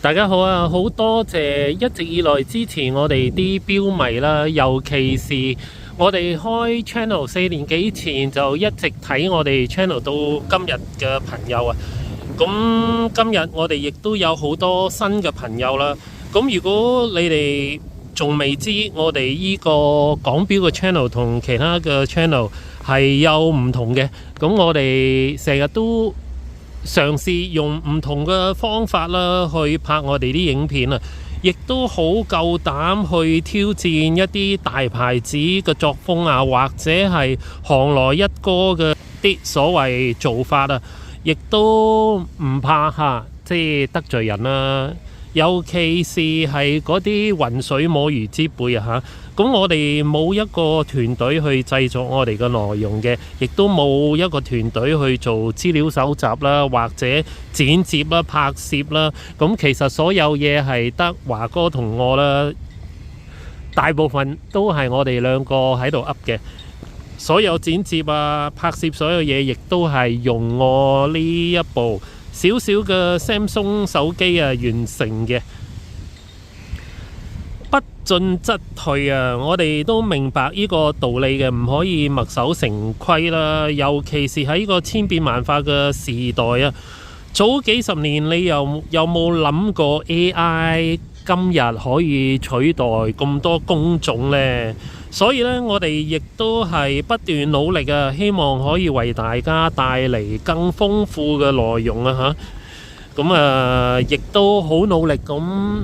大家好啊！好多謝一直以來支持我哋啲標迷啦，尤其是我哋開 channel 4年幾前就一直睇我哋 channel 到今日嘅朋友啊。咁今日我哋亦都有好多新嘅朋友啦。咁如果你哋仲未知我哋呢個講標嘅 channel 同其他嘅 channel 係有唔同嘅，咁我哋成日都嘗試用唔同嘅方法啦，去拍我哋啲影片啊，亦都好夠膽去挑戰一啲大牌子嘅作風啊，或者係行內一哥嘅啲所謂做法啊，亦都唔怕即係得罪人啦。尤其是係嗰啲渾水摸魚之輩啊咁我哋冇一個團隊去製作我哋嘅內容嘅，亦都冇一個團隊去做資料搜集啦，或者剪接啦、拍攝啦。咁其實所有嘢係得華哥同我啦，大部分都係我哋兩個喺度噏嘅。所有剪接啊、拍攝所有嘢，亦都係用我呢一部小小嘅 Samsung 手機完成嘅。不進則退啊！我哋都明白呢個道理嘅，唔可以墨守成規啦。尤其是喺呢個千變萬化嘅時代啊！早幾十年你有冇諗過 AI 今日可以取代咁多工種呢？所以呢，我哋亦都係不斷努力啊，希望可以為大家帶嚟更豐富嘅內容啊！咁亦都好努力咁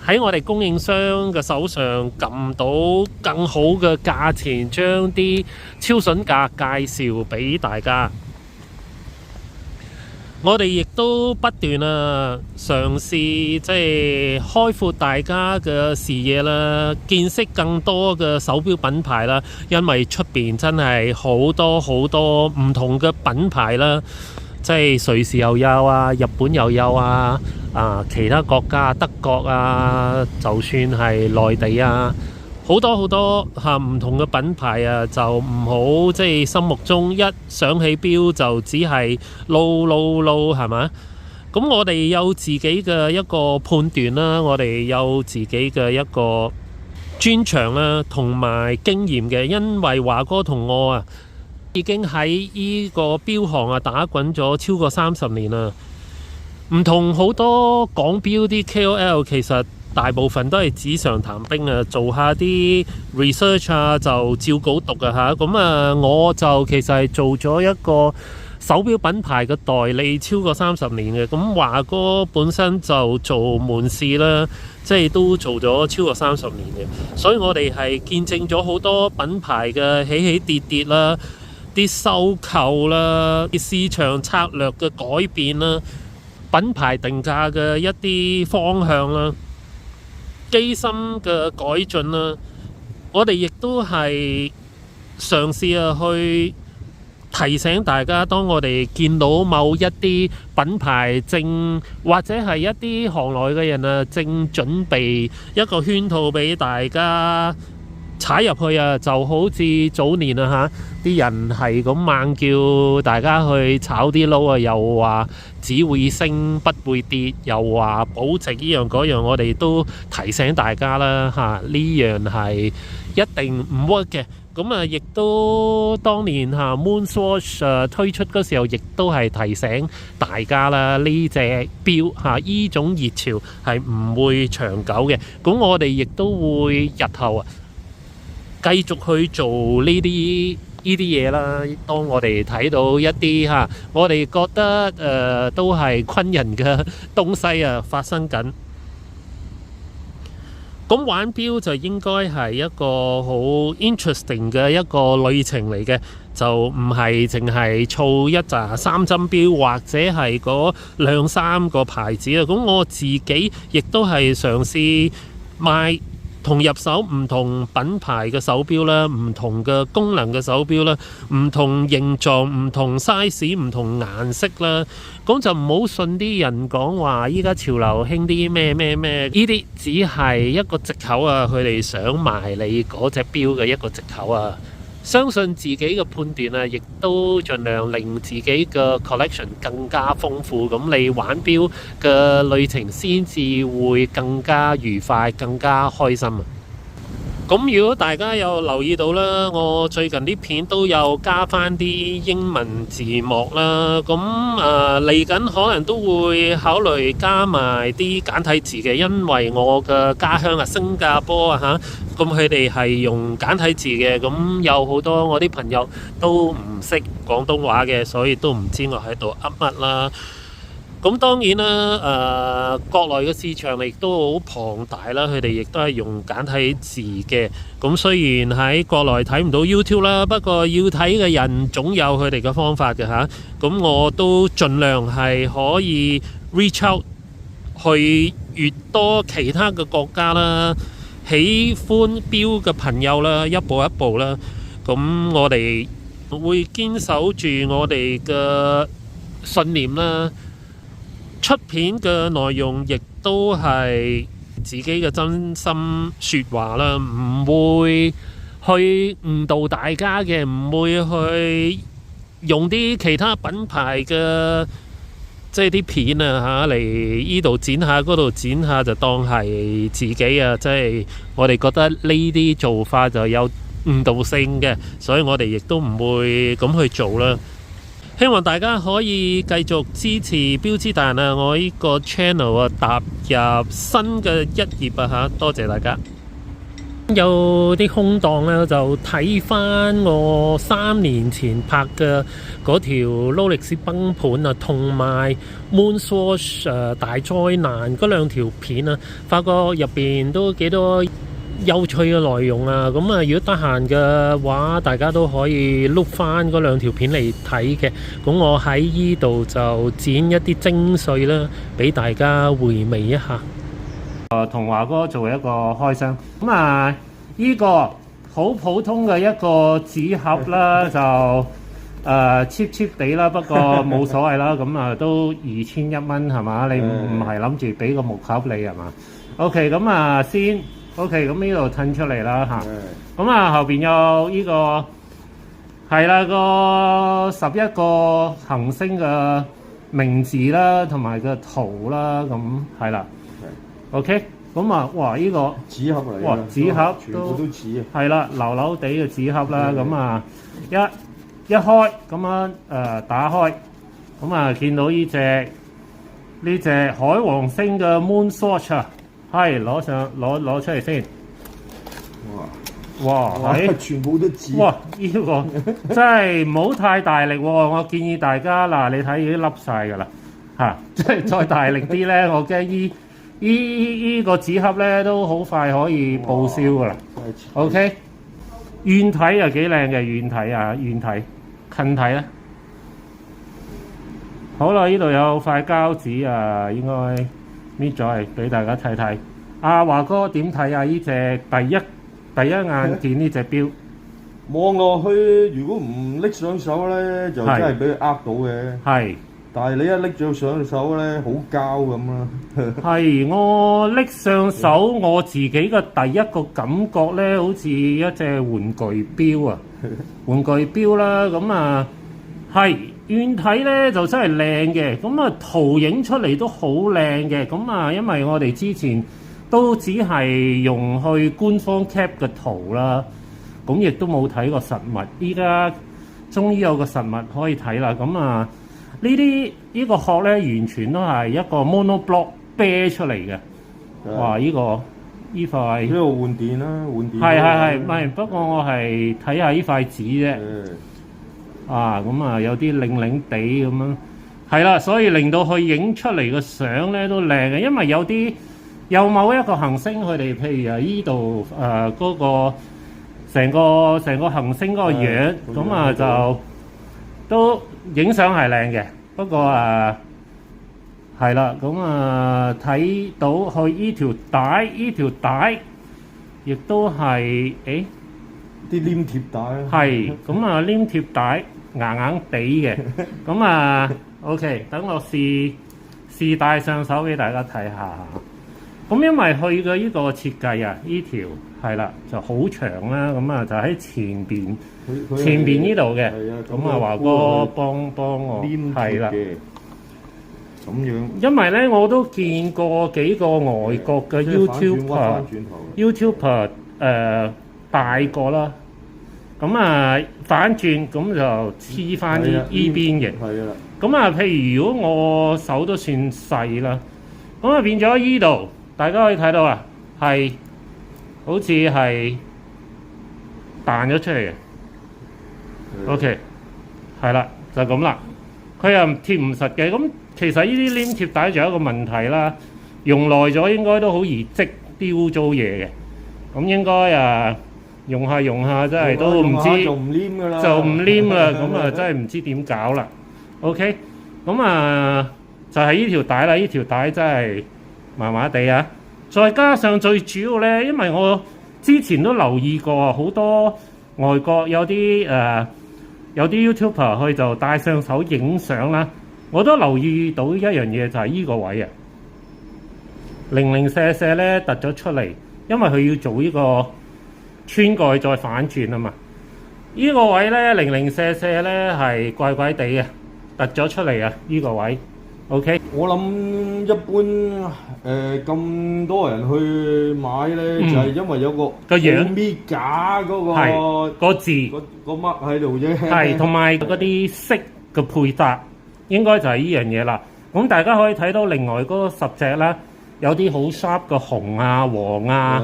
喺我哋供應商嘅手上撳到更好嘅價錢，將啲超筍價介紹俾大家。我哋亦都不斷嘗試即係開闊大家嘅視野啦，見識更多嘅手錶品牌啦。因為出邊真係好多好多唔同嘅品牌啦，即係瑞士又有啊，日本又有啊。其他國家德國啊，就算係內地啊，好多好多唔同嘅品牌啊，就唔好即係心目中一想起錶就只係撈係嘛？咁我哋有自己嘅一個判斷啦，我哋有自己嘅一個專長啦，同埋經驗嘅，因為華哥同我已經喺呢個錶行打滾咗超過30年啦。唔同好多講錶啲 KOL， 其實大部分都係紙上談兵啊，做下啲 research 就照稿讀咁我就其實係做咗一個手錶品牌嘅代理超過30年嘅。咁華哥本身就做門市啦，即係都做咗超過30年嘅，所以我哋係見證咗好多品牌嘅起起跌跌啦，啲收購啦，啲市場策略嘅改變啦，品牌定價嘅一啲方向啦，機芯嘅改進啦，我哋亦都係嘗試去提醒大家，當我哋見到某一啲品牌正或者係一啲行內嘅人正準備一個圈套俾大家踩入去就好似早年啲人係咁猛叫大家去炒啲撈又話只會升不會跌，又話保值呢樣嗰樣，我哋都提醒大家啦呢樣係一定唔 work 嘅。咁亦都當年Moonswatch 推出嗰時候，亦都係提醒大家啦，呢隻錶呢種熱潮係唔會長久嘅。咁我哋亦都會日後繼續去做呢啲嘢啦。當我哋睇到一啲我哋覺得都係昆人嘅東西發生緊，咁玩錶就應該係一個好 interesting 嘅一個旅程嚟嘅，就唔係淨係儲一紮3針錶或者係嗰2-3個牌子。咁我自己亦都係嘗試買同入手唔同品牌嘅手錶啦，唔同嘅功能嘅手錶啦，唔同形狀、唔同 size、唔同顏色啦。咁就唔好信啲人講話依家潮流興啲咩，呢啲只係一個藉口佢哋想賣你嗰隻錶嘅一個藉口相信自己嘅判斷啊，亦都盡量令自己嘅 collection 更加豐富，咁你玩錶嘅旅程先至會更加愉快、更加開心啊！咁如果大家有留意到啦，我最近啲片都有加翻啲英文字幕啦。咁嚟緊可能都會考慮加埋啲簡體字嘅，因為我嘅家鄉啊新加坡啊嚇，咁佢哋係用簡體字嘅，咁有好多我啲朋友都唔識廣東話嘅，所以都唔知我喺度噏乜啦。咁當然啦，國內嘅市場亦都好龐大啦，佢哋亦都係用簡體字嘅。咁雖然喺國內睇唔到 YouTube 啦，不過要睇嘅人總有佢哋嘅方法嘅嚇。咁我都盡量係可以 reach out 去越多其他嘅國家啦，喜歡錶嘅朋友啦，一步一步啦。咁我哋會堅守住我哋嘅信念啦。出片嘅內容亦都係自己嘅真心說話啦，唔會去誤導大家嘅，唔會去用啲其他品牌嘅即係啲片啊嚟依度剪下嗰度剪下，就當係自己啊，即係我哋覺得呢啲做法就有誤導性嘅，所以我哋亦都唔會咁去做啦。希望大家可以繼續支持錶之大人啊！我呢個 channel 啊，踏入新嘅一頁啊嚇，多謝大家。有啲空檔咧，就睇翻我3年前拍嘅嗰條勞力士崩盤啊，同埋 Moonswatch 大災難嗰兩條片啊，發覺入邊都幾多有趣嘅內容啊！咁啊，如果得閒嘅話，大家都可以碌翻嗰兩條片嚟睇嘅。咁我喺依度就剪一啲精髓啦，俾大家回味一下。同華哥做一個開箱。咁啊，依個好普通嘅一個紙盒啦，就cheap cheap 地啦，不過冇所謂啦。咁啊，都2100蚊係嘛？你唔係諗住俾個木盒你係嘛？OK， 咁啊先。OK， 咁呢度褪出嚟啦嚇，咁啊後邊有呢個係啦個11個行星嘅名字啦，同埋個圖啦，咁係啦。OK， 咁啊哇呢個紙盒嚟，哇紙盒全部都紙啊，係啦流流地嘅紙盒啦，咁啊一開咁樣打開，咁啊見到呢隻海王星嘅 Moonswatch 啊。係攞出嚟先，哇！全部都紙，哇！呢個真係唔好太大力喎，我建議大家嗱，你睇已經凹晒㗎啦嚇，即係再大力啲咧，我驚依個紙盒咧都好快可以報銷㗎啦。OK， 遠睇又幾靚嘅，遠睇近睇咧，好啦，呢度有塊膠紙啊，應該。搣咗嚟俾大家睇睇。阿華哥點睇啊？呢隻第一眼見呢隻錶，望落去如果唔拎上手咧，就真係俾佢呃到嘅。係，但係你一拎咗上手咧，好膠咁啦。係，我拎上手，我自己嘅第一個感覺咧，好似一隻玩具錶啊，玩具錶啦。咁啊，係。遠睇咧就真係靚嘅，咁啊圖影出嚟都好靚嘅，咁啊因為我哋之前都只係用去官方 cap 嘅圖啦，咁亦都冇睇過實物，依家終於有個實物可以睇啦，咁啊呢個殼咧完全都係一個 monoblock 啤出嚟嘅，哇！呢塊呢度換電啦，換電係，唔係不過我係睇下呢塊紙啫。咁啊有啲擰擰地咁樣，係啦，所以令到佢影出嚟嘅相咧都靚嘅，因為有某一個行星佢哋，譬如啊依度嗰個成個行星嗰個樣，咁啊就都影相係靚嘅，不過係啦，咁啊睇到佢依條帶亦都係啲黏貼帶，係咁啊黏貼帶硬硬地嘅，咁啊 OK， 等我試戴上手俾大家睇下。咁咁因為佢嘅呢個設計啊，呢條係啦就好長啦，咁啊就喺前邊呢度嘅。咁啊華哥幫我係啦。咁樣，因為咧我都見過幾個外國嘅 YouTuber 大個啦，咁啊反轉咁就黐翻呢邊嘅。係啦。咁啊，譬如如果我手都算細啦，咁啊變咗依度，大家可以睇到啊，係好似係彈咗出嚟嘅。OK， 係啦，就咁啦。佢又貼唔實嘅，咁其實呢啲黏貼帶仲有一個問題啦，用耐咗應該都好易積丟糟嘢嘅。咁應該用下真係都唔知就唔黏啦，咁啊真係唔知點搞啦。OK， 咁就係呢條帶啦，呢條帶真係麻麻地啊！再加上最主要咧，因為我之前都留意過好多外國有啲YouTuber 佢就帶上手影相啦，我都留意到一樣嘢就係呢個位啊，零舍舍咧突咗出嚟，因為佢要做呢個穿蓋再反轉啊嘛。呢個位咧零舍舍咧係怪怪地嘅，突咗出嚟啊！呢個位 ，OK。我諗一般咁多人去買咧，就係因為有個樣咪假嗰個字個乜喺度啫。係，同埋嗰啲色嘅配搭，應該就係呢樣嘢啦。咁大家可以睇到另外嗰10隻啦，有啲好 sharp 嘅紅啊、黃啊，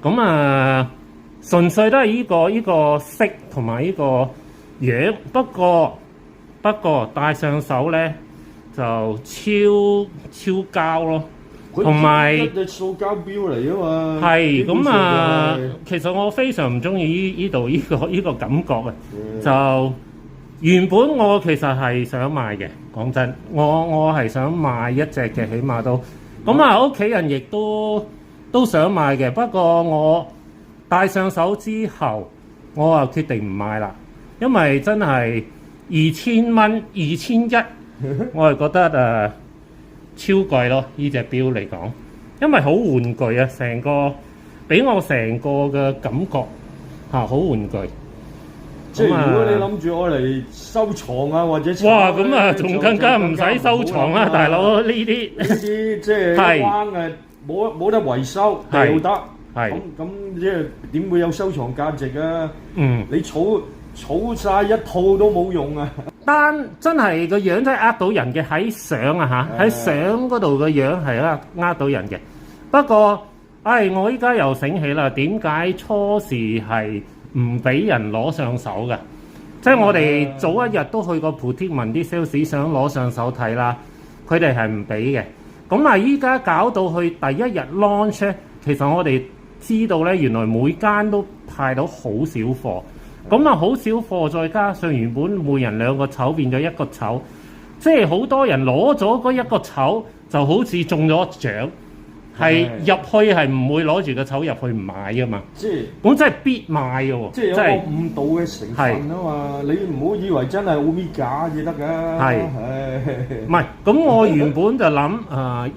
咁純粹都係呢個色同埋呢個樣。不過戴上手咧就超膠咯，同埋一隻塑膠錶嚟啊嘛。係咁其實我非常唔中意呢度呢個感覺啊。就原本我其實係想買嘅，講真，我係想買一隻嘅，起碼都咁屋企人亦都想買嘅。不過我戴上手之後，我決定唔買啦，因為真係2000蚊2100，我係覺得超貴咯，呢隻錶嚟講，因為好玩具啊，成個俾我成個嘅感覺好玩具。即係如果你諗住我嚟收藏啊，或者哇咁仲更加唔使收藏啦，大佬呢啲即係彎嘅，冇得維修掉得。咁即係點會有收藏價值啊？你儲晒一套都冇用啊！真係個樣真係呃到人嘅，喺相喺相嗰度個樣係呃到人嘅。不過我依家又醒起啦，點解初時係唔俾人攞上手嘅？即係我哋早一日都去過莆田問啲 sales 想攞上手睇啦，佢哋係唔俾嘅。咁依家搞到去第一日 launch 咧，其實我哋知道咧，原來每間都派到好少貨。好少貨，再加上原本每人2個籌變咗1個籌，即係好多人攞咗嗰1個籌，就好似中咗獎，係入去係唔會攞住個籌入去唔買噶嘛。即係咁，真係必買嘅喎。即係有個誤導嘅成分啊嘛，你唔好以為真係 Omega 至得㗎。係，唔係咁我原本就諗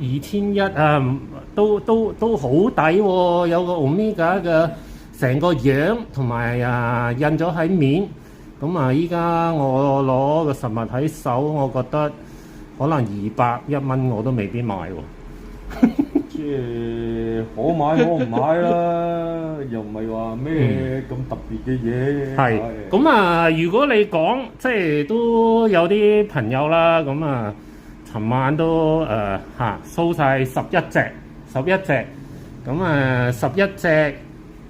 2100都好抵喎，有個 Omega 嘅。成個樣同埋印咗喺面，咁依家我攞個實物喺手，我覺得可能201蚊我都未必買喎。即係可買可唔買啦，又唔係話咩咁特別嘅嘢。係咁如果你講即係都有啲朋友啦，咁尋晚都掃晒11隻，咁11隻。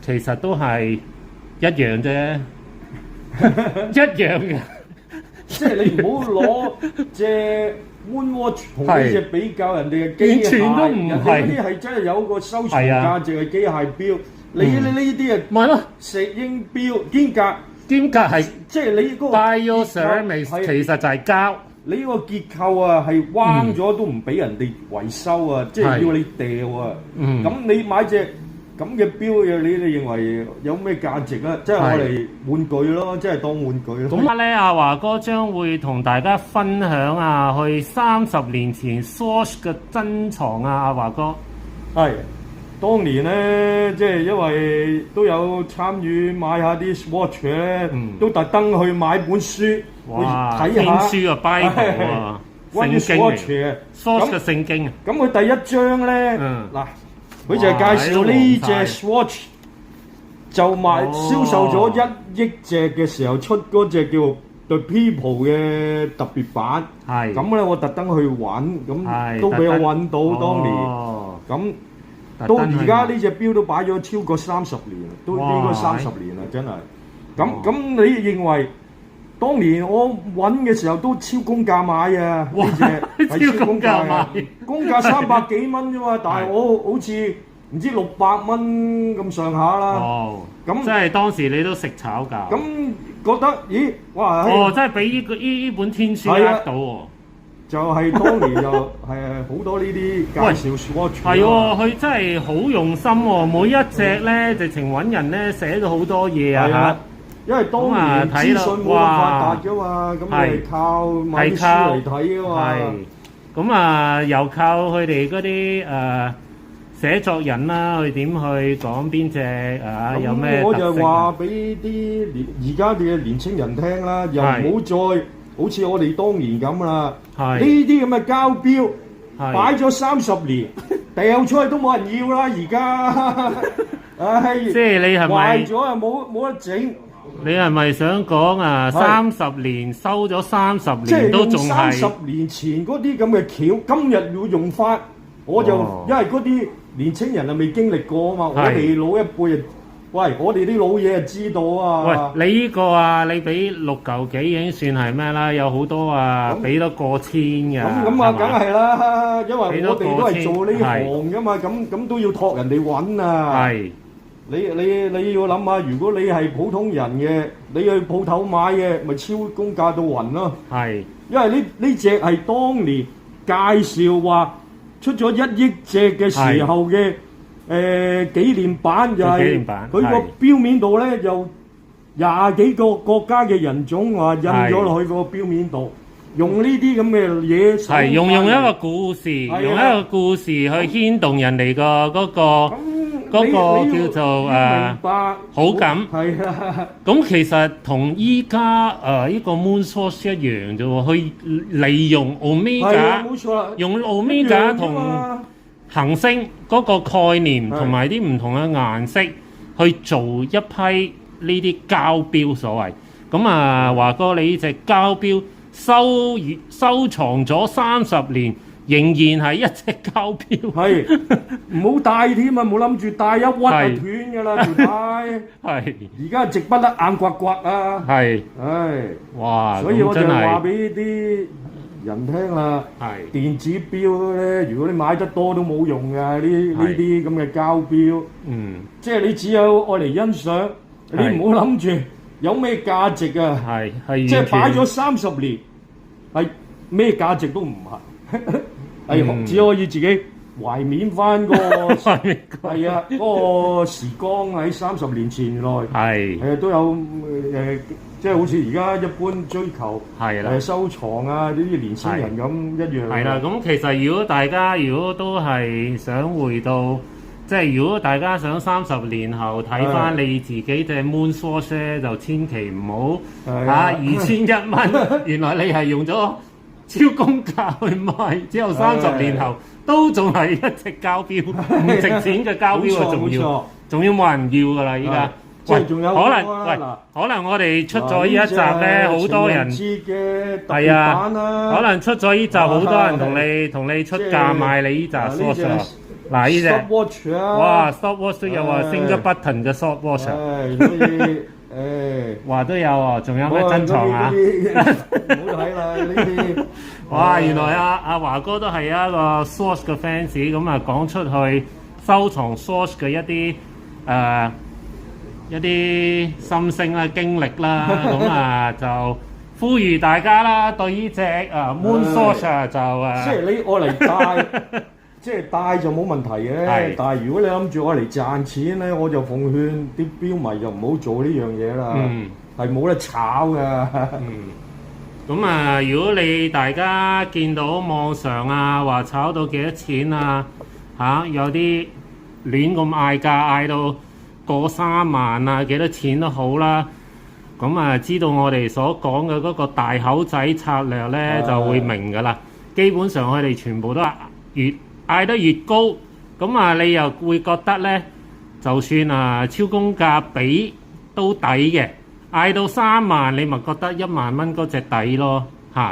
其實都係一樣啫，一樣嘅。即係你唔好攞隻 Moonwatch 同呢隻比較人哋嘅機械，完全都唔係。人哋嗰啲係真係有個收藏價值嘅機械錶。你呢啲咪咯，石英錶堅格係即係你嗰個 Bioceramics 其實就係膠。你呢個結構係彎咗都唔俾人哋維修啊，即係要你掉啊。咁你買隻咁嘅錶你哋認為有咩價值啊？即係我哋玩具咯，即係當玩具咯。咁咧，阿華哥將會同大家分享去30年前 Swatch 嘅珍藏啊，阿華哥。係。當年咧，即係因為都有參與買下啲 Swatch 咧，都特登去買本書去睇下。書啊 Bible 啊，聖經嚟 Swatch 嘅聖經啊。咁佢第一章咧，嗱，佢就係介紹呢隻 Swatch 就銷售咗1億隻嘅時候出嗰隻叫 The People 嘅特別版。係。咁咧，我特登去揾，咁都俾我揾到當年。咁到而家呢隻錶都擺咗超過30年，都應該30年啦，真係。咁你認為當年我揾嘅時候都超公價買啊？呢隻係超公價買，公價300幾蚊啫嘛，但係我好似唔知600蚊咁上下啦。哦，咁即係當時你都食炒價。咁覺得咦？哇！哦，真係俾呢本天書呃到喎。就係當年就係好多呢啲介紹 Swatch。係喎，佢真係好用心喎，每一隻咧直情揾人咧寫咗好多嘢啊嚇。因為當年資訊冇咁發達噶嘛，咁係靠買啲書嚟睇噶嘛。咁啊，又靠佢哋嗰啲寫作人啦，佢點去講邊隻有咩特色？我就話俾啲而家嘅年青人聽啦，又唔好再好似我哋當年咁啦。呢啲咁嘅膠錶擺咗30年，掉出去都冇人要啦！而家，唉，即係你係咪壞咗啊？冇得整。你係咪想講啊？30年收咗30年都仲係30年前嗰啲咁嘅橋，今日要用翻，我就因為嗰啲年青人啊未經歷過啊嘛，我哋老一輩喂，我哋啲老嘢就知道啊！喂，你呢個啊，你俾6嚿幾已經算係咩啦？有好多啊，俾得過千㗎。咁啊，梗係啦，因為我哋都係做呢行㗎嘛，咁都要託人哋揾啊。係。你要諗下，如果你係普通人嘅，你去鋪頭買嘅，咪超公價到暈咯。係。因為呢隻係當年介紹話出咗1億隻嘅時候嘅。紀念版就係佢個錶面度咧，有20幾個國家嘅人種話印咗落去個錶面度，用呢啲咁嘅嘢係用一個故事，用一個故事去牽動人哋個嗰個叫做好感。係啊，咁其實同依家呢個 Moon Swatch 一樣啫喎，去利用 Omega， 冇錯啦，用 Omega 同行星嗰個概念同埋啲唔同嘅顏色去做一批呢啲膠錶所謂，咁啊華哥你呢隻膠錶收藏咗30年，仍然係一隻膠錶，係唔好戴添啊！冇諗住戴一屈就斷㗎啦條帶，係而家直不甩硬刮刮啊！係，唉，哇！所以我就話俾啲人聽啦，電子錶咧，如果你買得多都冇用㗎，呢啲咁嘅膠錶，即係你只有愛嚟欣賞，你唔好諗住有咩價值啊，即係擺咗30年，係咩價值都唔係，係只可以自己懷緬翻個係啊嗰個時光喺30年前內，係都有即係好似而家一般追求收藏啊呢啲年輕人咁一樣。係啦，咁其實如果大家都係想回到，即係如果大家想30年後睇翻你自己隻 Moon Swatch 咧，就千祈唔好2100蚊，原來你係用咗超公價去買，之後30年後都仲係一隻膠錶，唔值錢嘅膠錶啊，仲要冇人要㗎啦依家。即係仲有可能我哋出咗呢一集咧，好多人係啊，可能出咗呢集，好多人同你出價買你呢隻 Swatch 啊！嗱呢隻，哇 Stopwatch 都有啊，升咗 button 嘅 Stopwatch， 話都有啊，仲有咩珍藏啊？唔好睇啦呢啲！哇，原來阿華哥都係一個 Swatch 嘅 fans， 咁啊講出去收藏 Swatch 嘅一啲心聲啦、經歷啦，咁啊就呼籲大家啦，對呢隻Moon Swatch 就即係你愛嚟戴，即係戴就冇問題嘅。但係如果你諗住愛嚟賺錢咧，我就奉勸啲錶迷就唔好做呢樣嘢啦，係冇得炒㗎。咁啊，如果大家見到網上話炒到幾多錢啊？有啲亂咁嗌價，嗌到過3萬啊，幾多錢都好啦。咁啊，知道我哋所講嘅嗰個大口仔策略咧，就會明㗎啦。基本上佢哋全部都係越嗌得越高，咁啊你又會覺得咧，就算超公價比都抵嘅。嗌到3萬，你咪覺得1萬蚊嗰隻抵咯。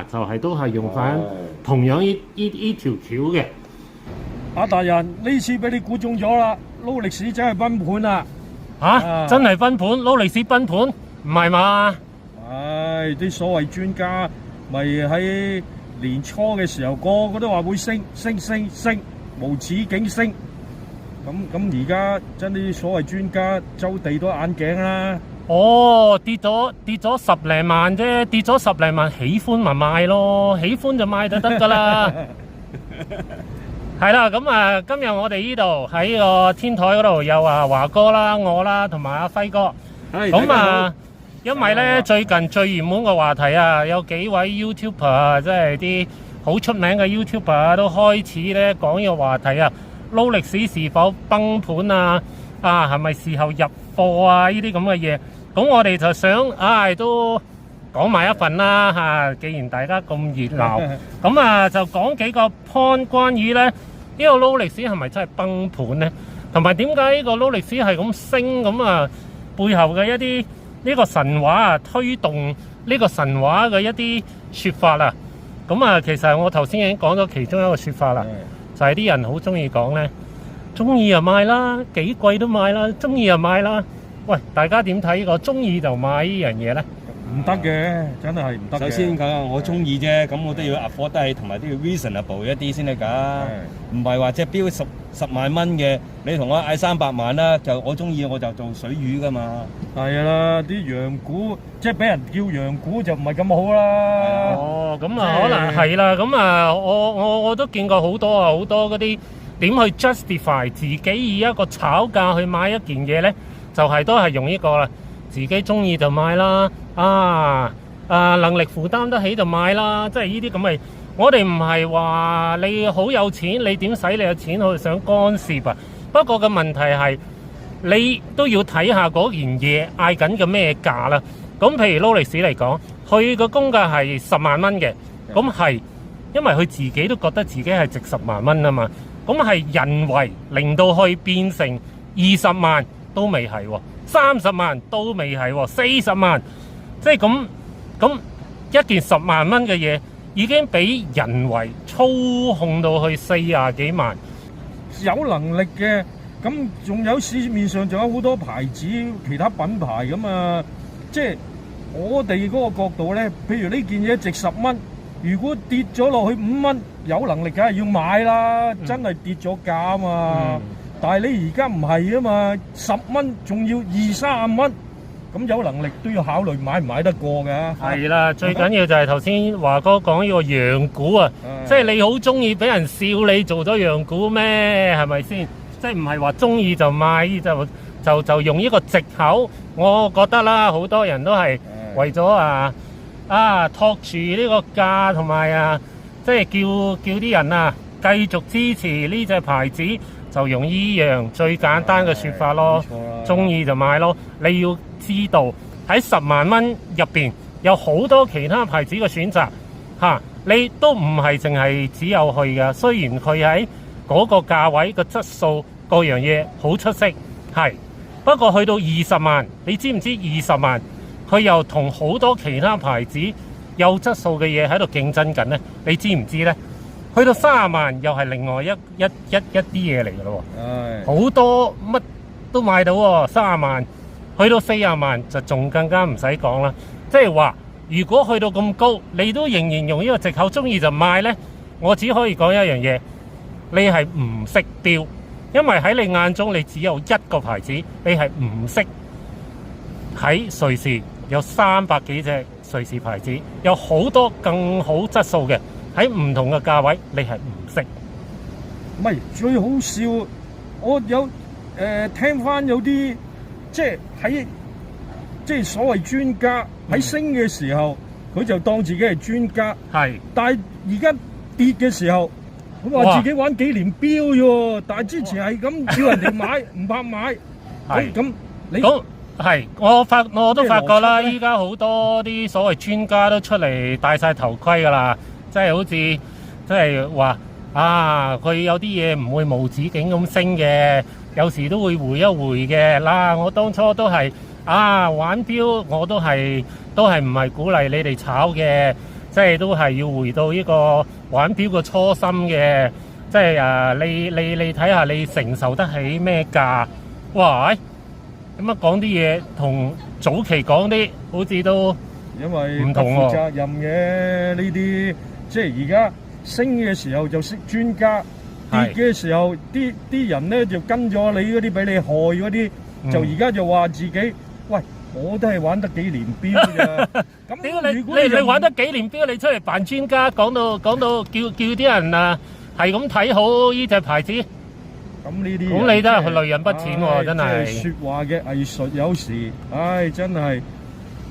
就係都係用翻同樣呢條橋嘅。阿達人，呢次俾你估中咗啦，勞力士真係崩盤啦！真係崩盤，勞力士崩盤，唔係嘛？唉，啲所謂專家咪喺年初嘅時候個個都話會升，無止境升。咁而家真啲所謂專家周地都眼鏡啦。跌咗10零萬啫，跌咗10零萬，喜歡咪買咯，喜歡就買就得噶啦。係啦，咁今日我哋呢度喺個天台嗰度有華哥啦、我啦，同埋阿輝哥。咁因為咧最近最熱門嘅話題有幾位 YouTuber 即係啲好出名嘅 YouTuber 都開始咧講呢個話題勞力士是否崩盤係咪時候入貨呢啲咁嘅嘢？咁我哋就想都講埋一份啦既然大家咁熱鬧，咁就講幾個 point 關於咧呢個勞力士係咪真係崩盤咧？同埋點解呢個勞力士係咁升咁背後嘅一啲呢個神話推動呢個神話嘅一啲說法咁其實我頭先已經講咗其中一個說法啦，就係啲人好中意講咧，中意就買啦，幾貴都買啦，中意就買啦。喂，大家點睇呢個中意就買呢樣嘢咧？唔得嘅，真係唔得嘅。首先講我中意啫，咁我都要 afford 得起，同埋都要 reasonable 一啲先得㗎。唔係話隻錶十萬蚊嘅，你同我嗌300萬啦，就我中意我就做水魚㗎嘛。係啦，啲羊股即係俾人叫羊股就唔係咁好啦。咁可能係啦。咁我都見過好多嗰啲點去 justify 自己以一個炒價去買一件嘢咧，就係都係用呢個啦。自己中意就買啦，能力負擔得起就買啦，即係呢啲咁嘅。我哋唔係話你好有錢，你點使你嘅錢去想干涉不過嘅問題係，你都要睇下嗰件嘢嗌緊嘅咩價啦。咁譬如勞力士嚟講，佢個公價係10萬蚊嘅，咁係因為佢自己都覺得自己係值10萬蚊啊嘛。咁係人為令到佢變成20萬都未係，30萬都未係，40萬，即係咁一件10萬蚊嘅嘢，已經俾人為操控到去40幾萬。有能力嘅，咁仲有市面上仲有好多牌子，其他品牌咁即係我哋嗰個角度咧，譬如呢件嘢值10蚊，如果跌咗落去5蚊，有能力梗係要買啦，真係跌咗價啊嘛。但係你而家唔係啊嘛，10蚊仲要20-30蚊，咁有能力都要考慮買唔買得過㗎。係啦，最緊要就係頭先華哥講呢個羊股即係你好中意俾人笑你做咗羊股咩？係咪先？即係唔係話中意就買就用呢個藉口？我覺得啦，好多人都係為咗托住呢個價，同埋即係叫啲人繼續支持呢隻牌子。就用依樣最簡單嘅說法咯，中意就買咯。你要知道喺10萬蚊入邊有好多其他牌子嘅選擇你都唔係淨係只有佢嘅。雖然佢喺嗰個價位嘅質素各樣嘢好出色，不過去到20萬，你知唔知20萬佢又同好多其他牌子有質素嘅嘢喺度競爭緊呢？你知唔知呢？去到30萬又係另外一啲嘢嚟嘅咯，好多乜都買到30萬，去到40萬就仲更加唔使講啦。即係話，如果去到咁高，你都仍然用呢個藉口中意就買呢，我只可以講一樣嘢，你係唔識標，因為喺你眼中你只有一個牌子，你係唔識。喺瑞士有300幾隻瑞士牌子，有好多更好質素嘅。喺唔同嘅價位，你係唔識。唔係最好笑，我有聽翻有啲即係所謂專家喺升嘅時候，佢就當自己係專家。係，但係而家跌嘅時候，佢話自己玩紀年錶喎，但係之前係咁叫人哋買，唔怕買。咁你咁係我都發覺啦，依家好多啲所謂專家都出嚟戴晒頭盔㗎啦，即係好似即係話啊，佢有啲嘢唔會無止境咁升嘅，有時都會回一回嘅。嗱，我當初都係玩錶，我都係唔係鼓勵你哋炒嘅，即係都係要回到呢個玩錶嘅初心嘅，即係你睇下你承受得起咩價？哇！咁啊講啲嘢同早期講啲好似都因為唔同喎。負責任嘅呢啲，即係而家升嘅時候就識專家，跌嘅時候啲人咧就跟咗你嗰啲俾你害嗰啲，就而家就話自己喂，我都係玩得幾年錶咋。咁你玩得幾年錶，你出嚟扮專家，講到叫啲人啊係咁睇好呢隻牌子。咁呢啲咁你都係累人不淺喎，真係。即係説話嘅藝術有時，真係。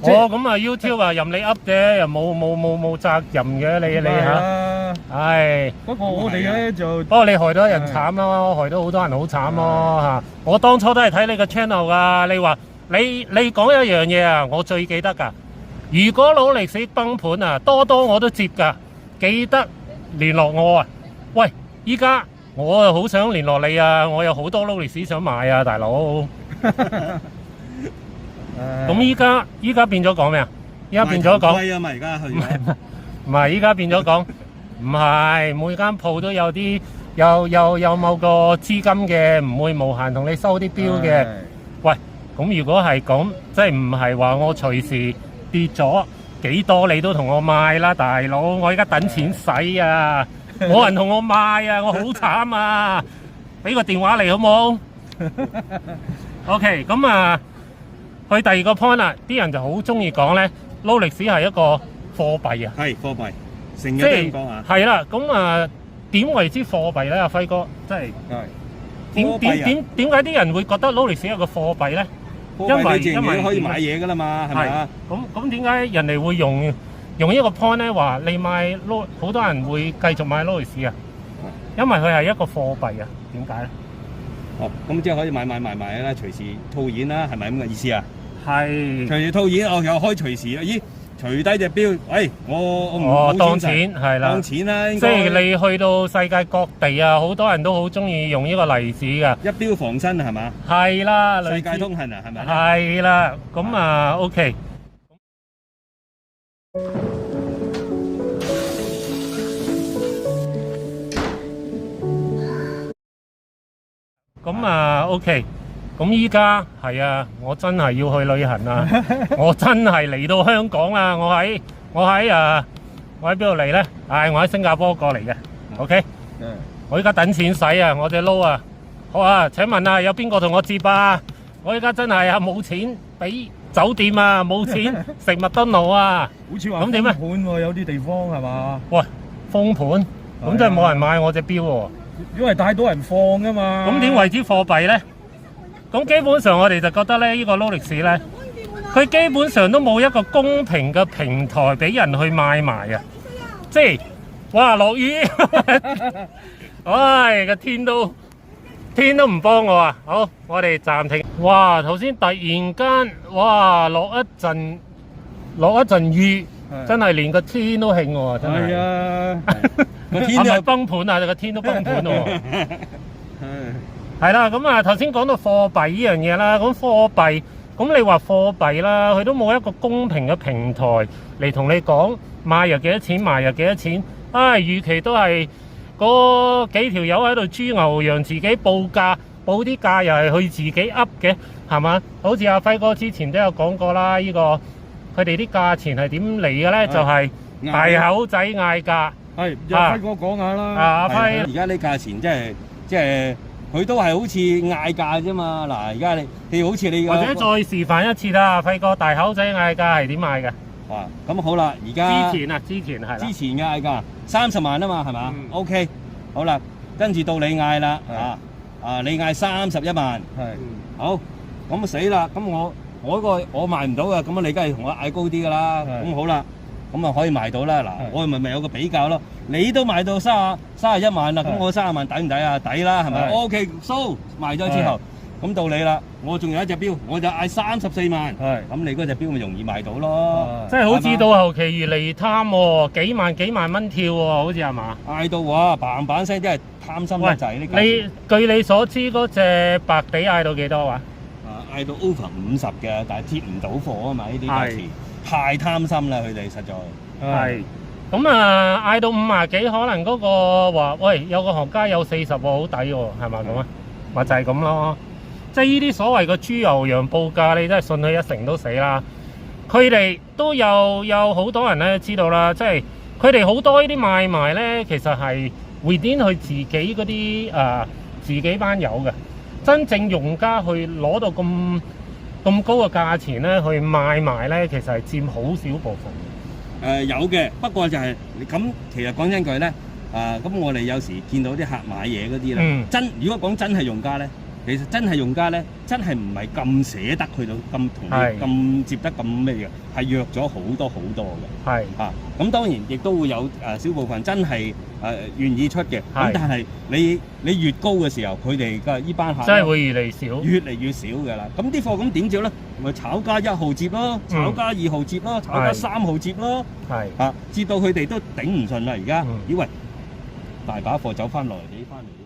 咁啊 YouTube 啊任你噏啫，又冇責任嘅你嚇。不過我哋咧就，不過你害到人慘咯，害到好多人好慘咯嚇。我當初都係睇你個 channel 噶，你話你講一樣嘢啊，我最記得噶。如果勞力士崩盤啊，多我都接噶，記得聯絡我啊。喂，依家。我又好想聯絡你啊！我有好多勞力士想買啊，大佬。咁依家變咗講咩啊？依家變咗講貴啊嘛！而家去唔係依家變咗講，唔係每間鋪都有啲有某個資金嘅，唔會無限同你收啲錶嘅。喂，咁如果係咁，即係唔係話我隨時跌咗幾多你都同我買啦，大佬！我而家等錢使啊！冇人同我買啊！我好慘啊！俾個電話嚟好冇？OK， 咁啊，去第二個 point 啦。啲人就好中意講咧，勞力士係一個貨幣啊。係貨幣，成日都咁講啊。係啦，咁啊，點為之貨幣咧？阿輝哥，即係點解啲人會覺得勞力士係個貨幣咧？因為可以買嘢噶啦嘛，係咪啊？咁點解人哋會用一個 point 咧，話你買好多人會繼續買勞力士啊，因為佢係一個貨幣啊。點解咧？咁即係可以買啦，隨時套現啦，係咪咁嘅意思啊？係隨時套現，又可以隨時咦，除低隻錶，我唔當錢係啦，當錢啦。即係你去到世界各地啊，好多人都好中意用呢個例子噶，一錶防身係嘛？係啦，世界通行啊，係咪？係啦，咁啊 OK。咁啊 OK， 咁依家係啊，我真係要去旅行啊！我真係嚟到香港啦！我喺邊度嚟咧？我喺新加坡過嚟嘅。OK， 我依家等錢使啊！我隻撈啊，好啊！請問啊，有邊個同我接啊？我依家真係啊冇錢俾酒店啊，冇錢食麥當勞啊！好似話咁點啊？封盤喎，有啲地方係嘛？喂，封盤咁真係冇人買我隻錶喎。因為太多人放噶嘛。咁點為之貨幣咧？咁基本上我哋就覺得咧，呢個勞力士咧，佢基本上都冇一個公平嘅平台俾人去買賣啊！即係，哇落雨，唉個天都唔幫我啊！好，我哋暫停。哇，頭先突然間，哇落一陣雨，真係連個天都興喎，真係。係啊。個天都崩盤啊！個天都崩盤喎。係啦，咁啊頭先講到貨幣呢樣嘢啦，咁貨幣，咁你話貨幣啦，佢都冇一個公平嘅平台嚟同你講買又幾多錢，賣又幾多錢。預期都係嗰幾條友喺度豬牛羊自己報價，報啲價又係佢自己噏嘅，係嘛？好似阿輝哥之前都有講過啦，呢個佢哋啲價錢係點嚟嘅咧？就係大口仔嗌價。係，阿輝哥講下啦。阿輝，而家啲價錢即係佢都係好似嗌價啫嘛。嗱，而家你好似你或者再示範一次啦，輝哥大口仔嗌價係點嗌嘅？哇，咁好啦，而家之前係啦，之前嘅嗌價30萬啊嘛，係嘛？OK， 好啦，跟住到你嗌啦，你嗌31萬，係，好，咁死啦，咁我賣唔到噶，咁你梗係同我嗌高啲噶啦，咁好啦。咁啊可以賣到啦。嗱，我咪有個比較咯。你都賣到31萬啦，咁我30萬抵唔抵啊？抵啦，係咪 ？OK， 收賣咗之後，咁到你啦。我仲有一隻錶，我就嗌34萬。咁你嗰隻錶咪容易賣到咯。即係好似到後期越嚟越貪喎，幾萬蚊跳喎，好似係嘛？嗌到哇嘭嘭聲，真係貪心得滯呢價。據你所知嗰隻白地嗌到幾多話？嗌到 over 50嘅，但係貼唔到貨啊嘛！呢啲價錢太貪心啦，佢哋實在係。咁啊，嗌到50幾，可能嗰個話，喂，有個行家有40喎，好抵喎，係咪咁啊？咪就係咁咯。即係呢啲所謂嘅豬牛羊報價，你真係信佢一成都死啦。佢哋都有好多人咧知道啦，即係佢哋好多呢啲買賣咧，其實係within佢自己嗰啲自己班友嘅。真正用家去攞到咁高嘅價錢咧，去賣埋咧，其實係佔好少部分。有嘅，不過就係咁。其實講真句咧，咁我哋有時見到啲客買嘢嗰啲咧，如果講真係用家咧，其實真係用家咧，真係唔係咁捨得去到咁同你咁接得咁咩嘅，係約咗好多嘅。係咁當然亦都會有少部分真係願意出嘅。咁但係你越高嘅時候，佢哋嘅呢班客真係會越嚟越少㗎啦。咁啲貨咁點接咧？咪炒家1號接咯，炒家2號接咯，炒家3號接咯。接到佢哋都頂唔順啦。而家以為大把貨走翻落嚟，俾翻嚟。